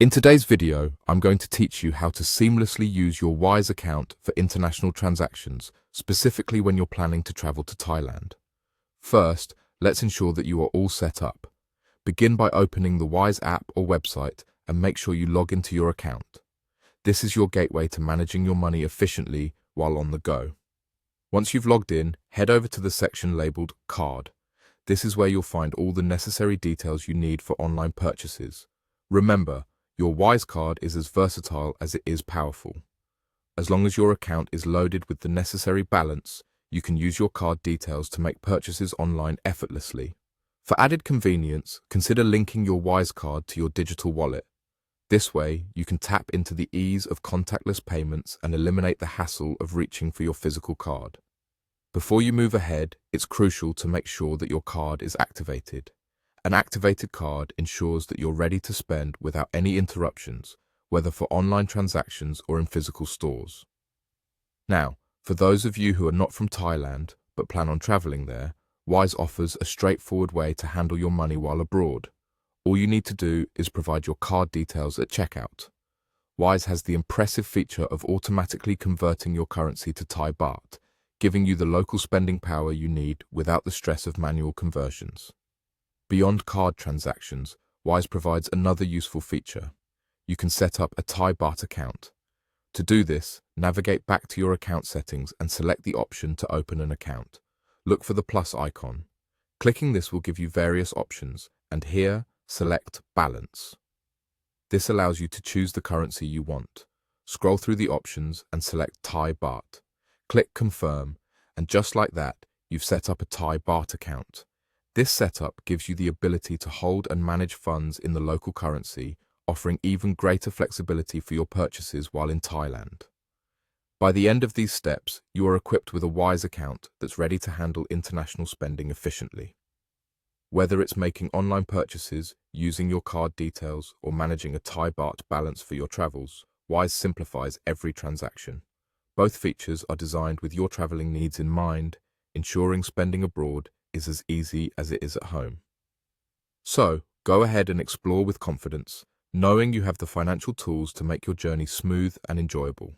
In today's video, I'm going to teach you how to seamlessly use your Wise account for international transactions, specifically when you're planning to travel to Thailand. First, let's ensure that you are all set up. Begin by opening the Wise app or website and make sure you log into your account. This is your gateway to managing your money efficiently while on the go. Once you've logged in, head over to the section labeled Card. This is where you'll find all the necessary details you need for online purchases. Remember, your Wise card is as versatile as it is powerful. As long as your account is loaded with the necessary balance, you can use your card details to make purchases online effortlessly. For added convenience, consider linking your Wise card to your digital wallet. This way, you can tap into the ease of contactless payments and eliminate the hassle of reaching for your physical card. Before you move ahead, it's crucial to make sure that your card is activated. An activated card ensures that you're ready to spend without any interruptions, whether for online transactions or in physical stores. Now, for those of you who are not from Thailand but plan on traveling there, Wise offers a straightforward way to handle your money while abroad. All you need to do is provide your card details at checkout. Wise has the impressive feature of automatically converting your currency to Thai baht, giving you the local spending power you need without the stress of manual conversions. Beyond card transactions, Wise provides another useful feature. You can set up a Thai baht account. To do this, navigate back to your account settings and select the option to open an account. Look for the plus icon. Clicking this will give you various options, and here, select Balance. This allows you to choose the currency you want. Scroll through the options and select Thai baht. Click Confirm, and just like that, you've set up a Thai baht account. This setup gives you the ability to hold and manage funds in the local currency, offering even greater flexibility for your purchases while in Thailand. By the end of these steps, you are equipped with a Wise account that's ready to handle international spending efficiently. Whether it's making online purchases, using your card details, or managing a Thai baht balance for your travels, Wise simplifies every transaction. Both features are designed with your traveling needs in mind, ensuring spending abroad is as easy as it is at home. So, go ahead and explore with confidence, knowing you have the financial tools to make your journey smooth and enjoyable.